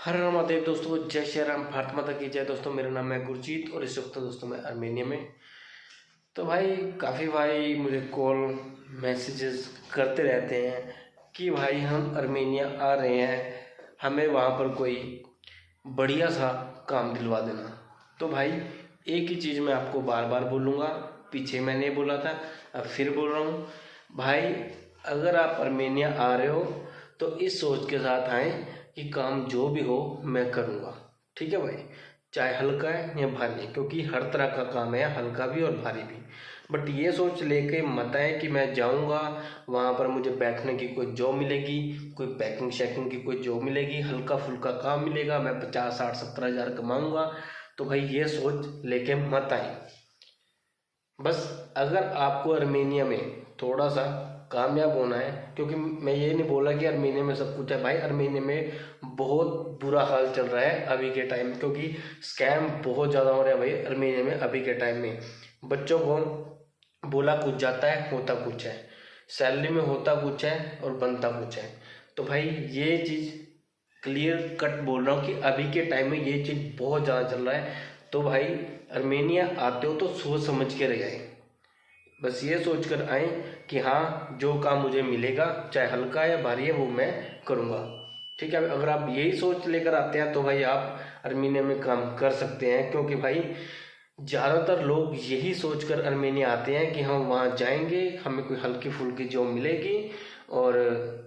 हर हर महादेव दोस्तों, जय श्री राम, भारत माता की जय। दोस्तों मेरा नाम है गुरजीत और इस वक्त दोस्तों मैं अर्मेनिया में। तो भाई काफ़ी भाई मुझे कॉल मैसेजेस करते रहते हैं कि भाई हम अर्मेनिया आ रहे हैं, हमें वहाँ पर कोई बढ़िया सा काम दिलवा देना। तो भाई एक ही चीज़ मैं आपको बार बार बोलूँगा, पीछे मैंने बोला था अब फिर बोल रहा हूँ भाई, अगर आप अर्मेनिया आ रहे हो तो इस सोच के साथ आएँ कि काम जो भी हो मैं करूँगा। ठीक है भाई, चाहे हल्का है या भारी है, क्योंकि हर तरह का काम है, हल्का भी और भारी भी। बट ये सोच लेके मत आए कि मैं जाऊँगा वहाँ पर मुझे बैठने की कोई जॉब मिलेगी, कोई पैकिंग शैकिंग की कोई जॉब मिलेगी, हल्का फुल्का काम मिलेगा, मैं 50 60 70 हज़ार कमाऊँगा। तो भाई ये सोच लेके मत आए। बस अगर आपको अर्मेनिया में थोड़ा सा कामयाब होना है, क्योंकि मैं ये नहीं बोला कि अर्मेनिया में सब कुछ है भाई, अर्मेनिया में बहुत बुरा हाल चल रहा है अभी के टाइम में, क्योंकि स्कैम बहुत ज़्यादा हो रहे हैं भाई अर्मेनिया में अभी के टाइम में। बच्चों को बोला कुछ जाता है, होता कुछ है, सैलरी में होता कुछ है और बनता कुछ है। तो भाई ये चीज़ क्लियर कट बोल रहा हूँ कि अभी के टाइम में ये चीज़ बहुत ज़्यादा चल रहा है। तो भाई अर्मेनिया आते हो तो सोच समझ के रह आए, बस ये सोच कर आए कि हाँ जो काम मुझे मिलेगा चाहे हल्का या भारी है वो मैं करूँगा। ठीक है, अगर आप यही सोच लेकर आते हैं तो भाई आप अर्मेनिया में काम कर सकते हैं, क्योंकि भाई ज़्यादातर लोग यही सोचकर अर्मेनिया आते हैं कि हम वहाँ जाएंगे, हमें कोई हल्की फुल्की जॉब मिलेगी। और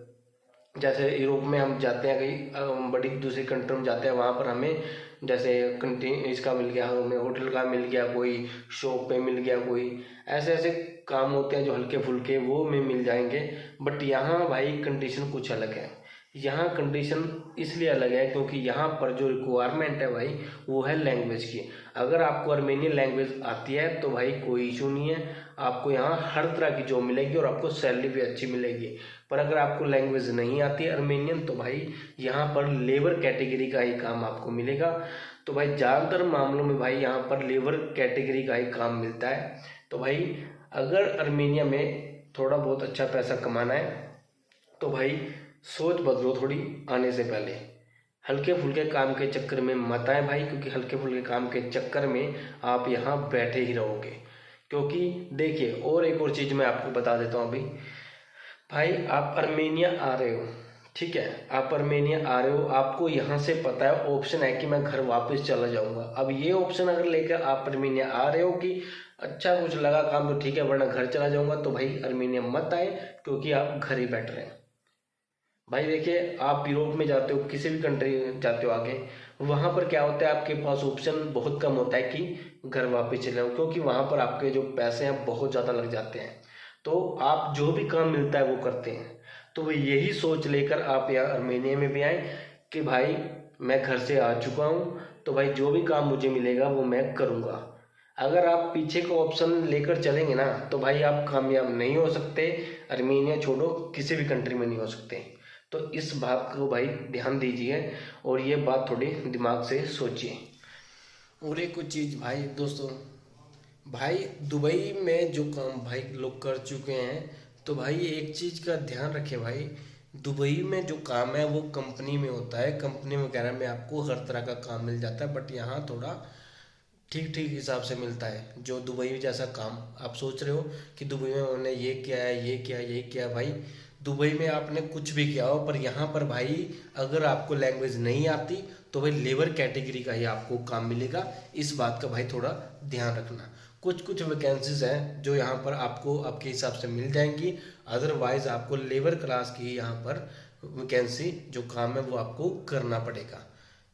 जैसे यूरोप में हम जाते हैं, कहीं बड़ी दूसरी कंट्री में जाते हैं, वहाँ पर हमें जैसे कंटीन इसका मिल गया, हमें होटल का मिल गया, कोई शॉप पे मिल गया, कोई ऐसे ऐसे काम होते हैं जो हल्के फुल्के वो में मिल जाएंगे। बट यहाँ भाई कंडीशन कुछ अलग है। यहाँ कंडीशन इसलिए अलग है क्योंकि यहाँ पर जो रिक्वायरमेंट है भाई वो है लैंग्वेज की। अगर आपको अर्मेनियन लैंग्वेज आती है तो भाई कोई इशू नहीं है, आपको यहाँ हर तरह की जॉब मिलेगी और आपको सैलरी भी अच्छी मिलेगी। पर अगर आपको लैंग्वेज नहीं आती है अर्मेनियन तो भाई यहाँ पर लेबर कैटेगरी का ही काम आपको मिलेगा। तो भाई ज़्यादातर मामलों में भाई यहाँ पर लेबर कैटेगरी का ही काम मिलता है। तो भाई अगर अर्मेनिया में थोड़ा बहुत अच्छा पैसा कमाना है तो भाई सोच बदलो थोड़ी आने से पहले। हल्के फुल्के काम के चक्कर में मत आए भाई, क्योंकि हल्के फुल्के काम के चक्कर में आप यहाँ बैठे ही रहोगे। क्योंकि देखिए और एक और चीज़ मैं आपको बता देता हूँ अभी। भाई आप अर्मेनिया आ रहे हो, ठीक है, आप अर्मेनिया आ रहे हो, आपको यहाँ से पता है ऑप्शन है कि मैं घर वापस चला जाऊँगा। अब ये ऑप्शन अगर लेकर आप अर्मेनिया आ रहे हो कि अच्छा कुछ लगा काम तो ठीक है वरना घर चला जाऊँगा, तो भाई अर्मेनिया मत आए, क्योंकि आप घर ही बैठ रहे हैं। भाई देखिए आप यूरोप में जाते हो, किसी भी कंट्री जाते हो आगे, वहाँ पर क्या होता है आपके पास ऑप्शन बहुत कम होता है कि घर वापस चले जाओ, क्योंकि वहाँ पर आपके जो पैसे हैं बहुत ज़्यादा लग जाते हैं। तो आप जो भी काम मिलता है वो करते हैं। तो वो यही सोच लेकर आप यहाँ अर्मेनिया में भी आए कि भाई मैं घर से आ चुका हूँ, तो भाई जो भी काम मुझे मिलेगा वो मैं करूँगा। अगर आप पीछे का ऑप्शन लेकर चलेंगे ना तो भाई आप कामयाब नहीं हो सकते, अर्मेनिया छोड़ो किसी भी कंट्री में नहीं हो सकते। तो इस बात को भाई ध्यान दीजिए और ये बात थोड़ी दिमाग से सोचिए। और एक कुछ चीज़ भाई दोस्तों, भाई दुबई में जो काम भाई लोग कर चुके हैं, तो भाई एक चीज़ का ध्यान रखें भाई, दुबई में जो काम है वो कंपनी में होता है, कंपनी वगैरह में आपको हर तरह का काम मिल जाता है। बट यहाँ थोड़ा ठीक ठीक हिसाब से मिलता है। जो दुबई जैसा काम आप सोच रहे हो कि दुबई में उन्होंने ये किया है ये किया ये किया, भाई दुबई में आपने कुछ भी किया हो, पर यहाँ पर भाई अगर आपको लैंग्वेज नहीं आती तो भाई लेबर कैटेगरी का ही आपको काम मिलेगा। इस बात का भाई थोड़ा ध्यान रखना। कुछ कुछ वैकेंसीज हैं जो यहाँ पर आपको आपके हिसाब से मिल जाएंगी, अदरवाइज आपको लेबर क्लास की यहाँ पर वैकेंसी जो काम है वो आपको करना पड़ेगा।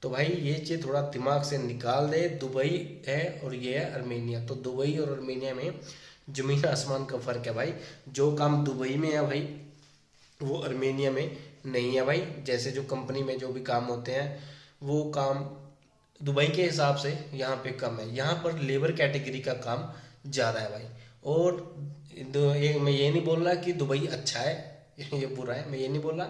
तो भाई ये चीज़ थोड़ा दिमाग से निकाल दे। दुबई है और ये है अर्मेनिया, तो दुबई और अर्मेनिया में ज़मीन आसमान का फ़र्क है भाई। जो काम दुबई में है भाई वो अर्मेनिया में नहीं है भाई। जैसे जो कंपनी में जो भी काम होते हैं वो काम दुबई के हिसाब से यहाँ पे कम है, यहाँ पर लेबर कैटेगरी का काम ज़्यादा है भाई। और मैं ये नहीं बोल रहा कि दुबई अच्छा है ये बुरा है, मैं ये नहीं बोल रहा,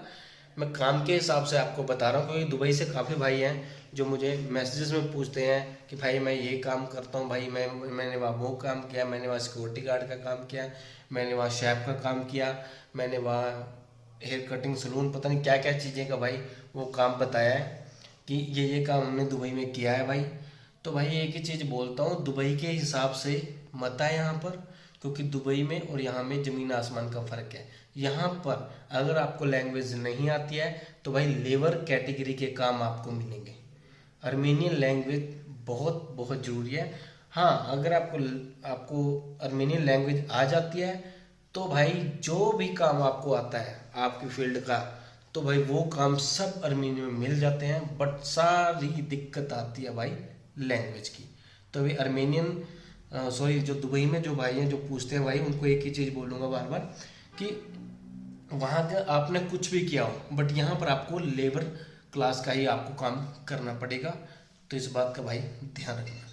मैं काम के हिसाब से आपको बता रहा हूँ। क्योंकि दुबई से काफ़ी भाई हैं जो मुझे मैसेजेस में पूछते हैं कि भाई मैं ये काम करता हूँ, भाई मैंने वहाँ वो काम किया, मैंने वहाँ सिक्योरिटी गार्ड का काम किया, मैंने वहाँ शेफ का काम किया, मैंने वहाँ हेयर कटिंग सलून पता नहीं क्या क्या चीज़ें का भाई वो काम बताया है। कि ये काम हमने दुबई में किया है भाई। तो भाई एक ही चीज़ बोलता हूँ, दुबई के हिसाब से मत आए यहाँ पर, क्योंकि दुबई में और यहाँ में ज़मीन आसमान का फ़र्क है। यहाँ पर अगर आपको लैंग्वेज नहीं आती है तो भाई लेबर कैटेगरी के काम आपको मिलेंगे। अर्मेनियन लैंग्वेज बहुत बहुत ज़रूरी है। हाँ, अगर आपको आपको अर्मेनियन लैंग्वेज आ जाती है तो भाई जो भी काम आपको आता है आपकी फील्ड का, तो भाई वो काम सब अर्मेनियन में मिल जाते हैं। बट सारी दिक्कत आती है भाई लैंग्वेज की। तो अभी अर्मेनियन सॉरी जो दुबई में जो भाई हैं जो पूछते हैं भाई, उनको एक ही चीज़ बोलूँगा बार बार कि वहाँ का आपने कुछ भी किया हो बट यहाँ पर आपको लेबर क्लास का ही आपको काम करना पड़ेगा। तो इस बात का भाई ध्यान रखना।